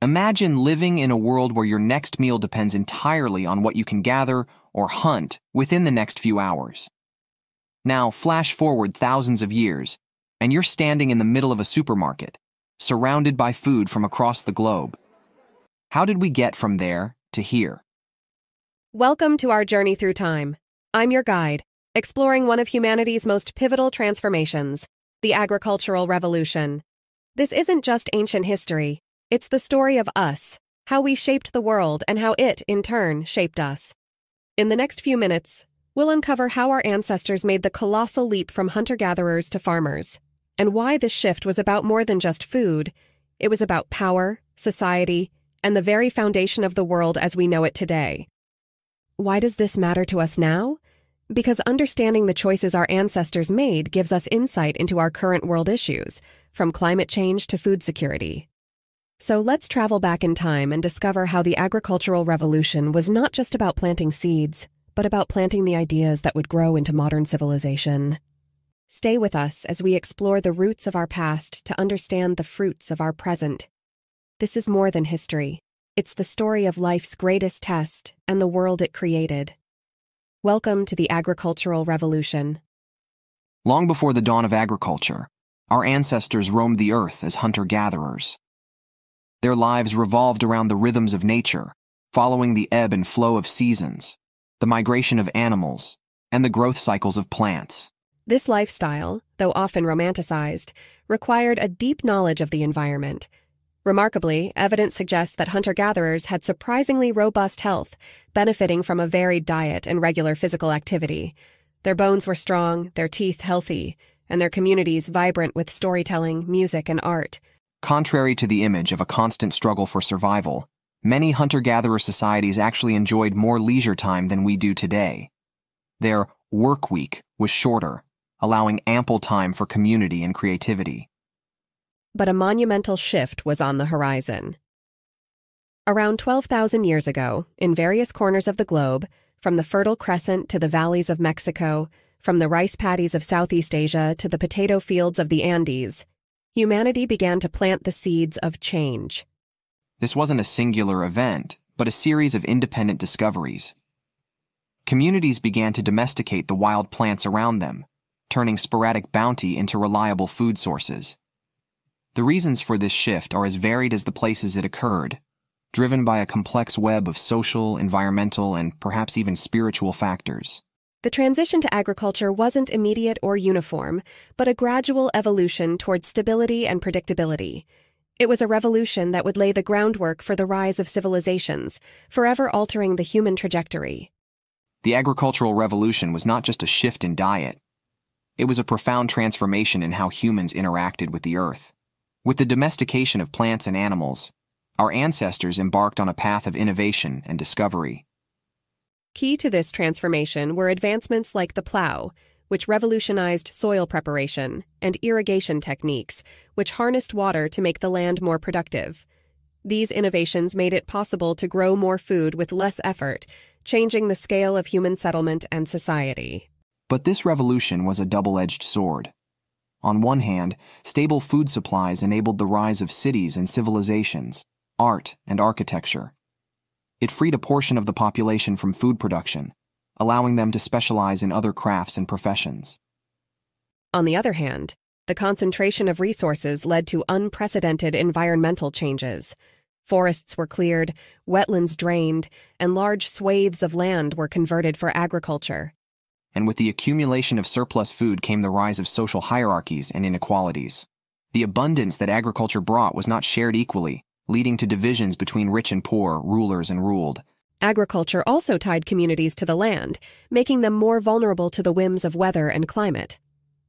Imagine living in a world where your next meal depends entirely on what you can gather or hunt within the next few hours. Now, flash forward thousands of years, and you're standing in the middle of a supermarket, surrounded by food from across the globe. How did we get from there to here? Welcome to our journey through time. I'm your guide, exploring one of humanity's most pivotal transformations, the agricultural revolution. This isn't just ancient history. It's the story of us, how we shaped the world and how it, in turn, shaped us. In the next few minutes, we'll uncover how our ancestors made the colossal leap from hunter-gatherers to farmers, and why this shift was about more than just food. It was about power, society, and the very foundation of the world as we know it today. Why does this matter to us now? Because understanding the choices our ancestors made gives us insight into our current world issues, from climate change to food security. So let's travel back in time and discover how the agricultural revolution was not just about planting seeds, but about planting the ideas that would grow into modern civilization. Stay with us as we explore the roots of our past to understand the fruits of our present. This is more than history. It's the story of life's greatest test and the world it created. Welcome to the agricultural revolution. Long before the dawn of agriculture, our ancestors roamed the earth as hunter-gatherers. Their lives revolved around the rhythms of nature, following the ebb and flow of seasons, the migration of animals, and the growth cycles of plants. This lifestyle, though often romanticized, required a deep knowledge of the environment. Remarkably, evidence suggests that hunter-gatherers had surprisingly robust health, benefiting from a varied diet and regular physical activity. Their bones were strong, their teeth healthy, and their communities vibrant with storytelling, music, and art. Contrary to the image of a constant struggle for survival, many hunter-gatherer societies actually enjoyed more leisure time than we do today. Their work week was shorter, allowing ample time for community and creativity. But a monumental shift was on the horizon. Around 12,000 years ago, in various corners of the globe, from the Fertile Crescent to the valleys of Mexico, from the rice paddies of Southeast Asia to the potato fields of the Andes, humanity began to plant the seeds of change. This wasn't a singular event, but a series of independent discoveries. Communities began to domesticate the wild plants around them, turning sporadic bounty into reliable food sources. The reasons for this shift are as varied as the places it occurred, driven by a complex web of social, environmental, and perhaps even spiritual factors. The transition to agriculture wasn't immediate or uniform, but a gradual evolution towards stability and predictability. It was a revolution that would lay the groundwork for the rise of civilizations, forever altering the human trajectory. The agricultural revolution was not just a shift in diet. It was a profound transformation in how humans interacted with the earth. With the domestication of plants and animals, our ancestors embarked on a path of innovation and discovery. Key to this transformation were advancements like the plow, which revolutionized soil preparation, and irrigation techniques, which harnessed water to make the land more productive. These innovations made it possible to grow more food with less effort, changing the scale of human settlement and society. But this revolution was a double-edged sword. On one hand, stable food supplies enabled the rise of cities and civilizations, art and architecture. It freed a portion of the population from food production, allowing them to specialize in other crafts and professions. On the other hand, the concentration of resources led to unprecedented environmental changes. Forests were cleared, wetlands drained, and large swathes of land were converted for agriculture. And with the accumulation of surplus food came the rise of social hierarchies and inequalities. The abundance that agriculture brought was not shared equally, leading to divisions between rich and poor, rulers and ruled. Agriculture also tied communities to the land, making them more vulnerable to the whims of weather and climate.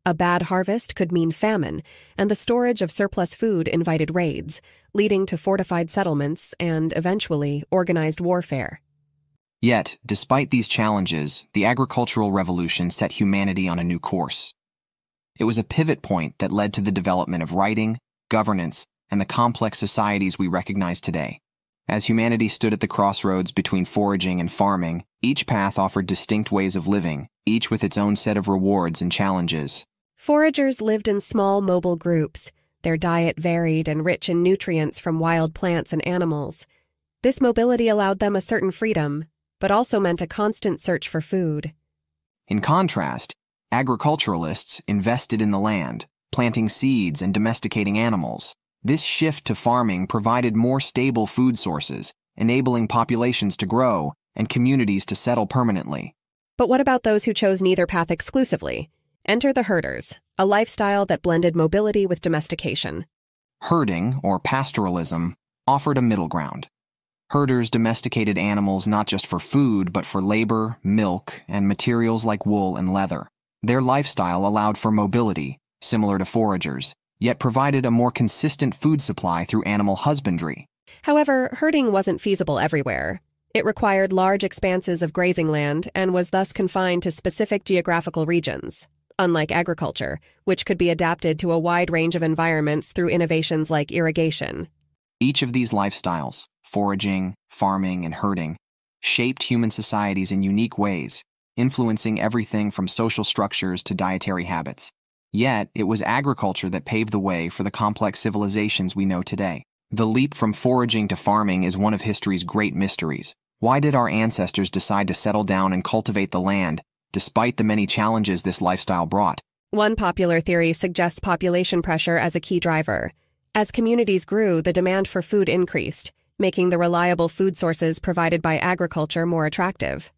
A bad harvest could mean famine, and the storage of surplus food invited raids, leading to fortified settlements and, eventually, organized warfare. Yet, despite these challenges, the agricultural revolution set humanity on a new course. It was a pivot point that led to the development of writing, governance, and the complex societies we recognize today. As humanity stood at the crossroads between foraging and farming, each path offered distinct ways of living, each with its own set of rewards and challenges. Foragers lived in small, mobile groups. their diet varied and rich in nutrients from wild plants and animals. This mobility allowed them a certain freedom, but also meant a constant search for food. In contrast, agriculturalists invested in the land, planting seeds and domesticating animals. This shift to farming provided more stable food sources, enabling populations to grow and communities to settle permanently. But what about those who chose neither path exclusively? Enter the herders, a lifestyle that blended mobility with domestication. Herding, or pastoralism, offered a middle ground. Herders domesticated animals not just for food, but for labor, milk, and materials like wool and leather. Their lifestyle allowed for mobility, similar to foragers, yet provided a more consistent food supply through animal husbandry. However, herding wasn't feasible everywhere. It required large expanses of grazing land and was thus confined to specific geographical regions, unlike agriculture, which could be adapted to a wide range of environments through innovations like irrigation. Each of these lifestyles, foraging, farming, and herding, shaped human societies in unique ways, influencing everything from social structures to dietary habits. Yet, it was agriculture that paved the way for the complex civilizations we know today. The leap from foraging to farming is one of history's great mysteries. Why did our ancestors decide to settle down and cultivate the land, despite the many challenges this lifestyle brought? One popular theory suggests population pressure as a key driver. As communities grew, the demand for food increased, making the reliable food sources provided by agriculture more attractive.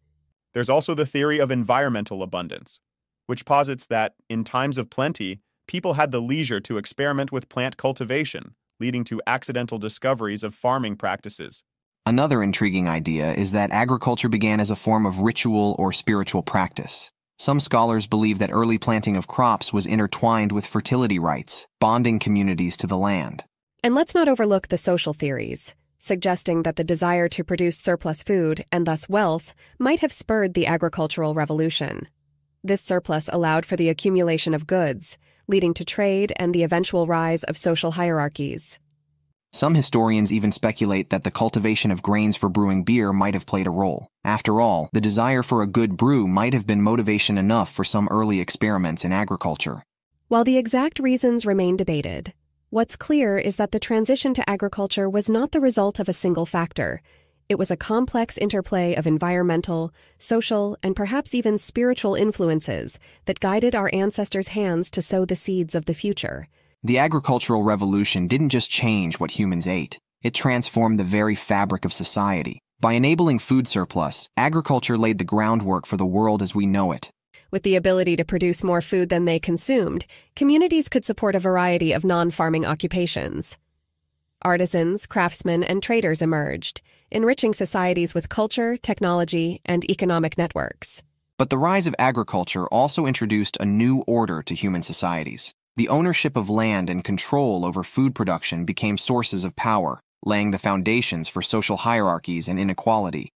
There's also the theory of environmental abundance, which posits that, in times of plenty, people had the leisure to experiment with plant cultivation, leading to accidental discoveries of farming practices. Another intriguing idea is that agriculture began as a form of ritual or spiritual practice. Some scholars believe that early planting of crops was intertwined with fertility rites, bonding communities to the land. And let's not overlook the social theories, suggesting that the desire to produce surplus food, and thus wealth, might have spurred the agricultural revolution. This surplus allowed for the accumulation of goods, leading to trade and the eventual rise of social hierarchies. Some historians even speculate that the cultivation of grains for brewing beer might have played a role. After all, the desire for a good brew might have been motivation enough for some early experiments in agriculture. While the exact reasons remain debated, what's clear is that the transition to agriculture was not the result of a single factor. It was a complex interplay of environmental, social, and perhaps even spiritual influences that guided our ancestors' hands to sow the seeds of the future. The agricultural revolution didn't just change what humans ate. It transformed the very fabric of society. By enabling food surplus, agriculture laid the groundwork for the world as we know it. With the ability to produce more food than they consumed, communities could support a variety of non-farming occupations. Artisans, craftsmen, and traders emerged, enriching societies with culture, technology, and economic networks. But the rise of agriculture also introduced a new order to human societies. The ownership of land and control over food production became sources of power, laying the foundations for social hierarchies and inequality.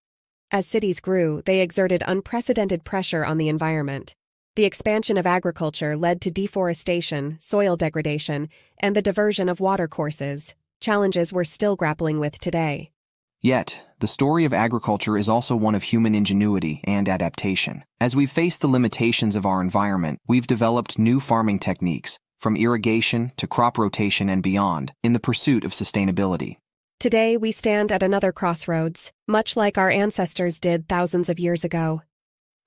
As cities grew, they exerted unprecedented pressure on the environment. The expansion of agriculture led to deforestation, soil degradation, and the diversion of watercourses, challenges we're still grappling with today. Yet, the story of agriculture is also one of human ingenuity and adaptation. As we've faced the limitations of our environment, we've developed new farming techniques, from irrigation to crop rotation and beyond, in the pursuit of sustainability. Today, we stand at another crossroads, much like our ancestors did thousands of years ago.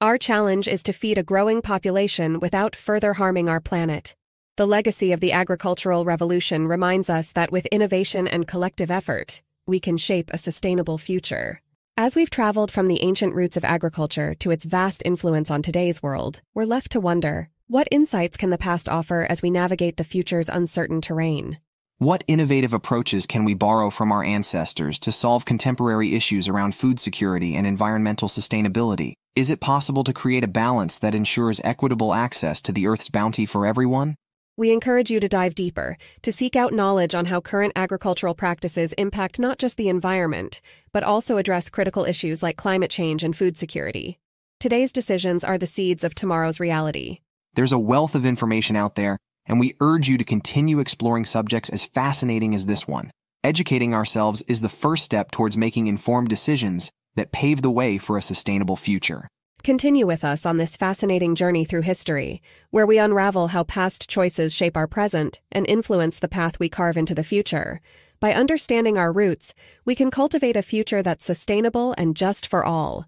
Our challenge is to feed a growing population without further harming our planet. The legacy of the agricultural revolution reminds us that with innovation and collective effort, we can shape a sustainable future. As we've traveled from the ancient roots of agriculture to its vast influence on today's world, we're left to wonder, what insights can the past offer as we navigate the future's uncertain terrain? What innovative approaches can we borrow from our ancestors to solve contemporary issues around food security and environmental sustainability? Is it possible to create a balance that ensures equitable access to the Earth's bounty for everyone? We encourage you to dive deeper, to seek out knowledge on how current agricultural practices impact not just the environment, but also address critical issues like climate change and food security. Today's decisions are the seeds of tomorrow's reality. There's a wealth of information out there, and we urge you to continue exploring subjects as fascinating as this one. Educating ourselves is the first step towards making informed decisions that pave the way for a sustainable future. Continue with us on this fascinating journey through history, where we unravel how past choices shape our present and influence the path we carve into the future. By understanding our roots, we can cultivate a future that's sustainable and just for all.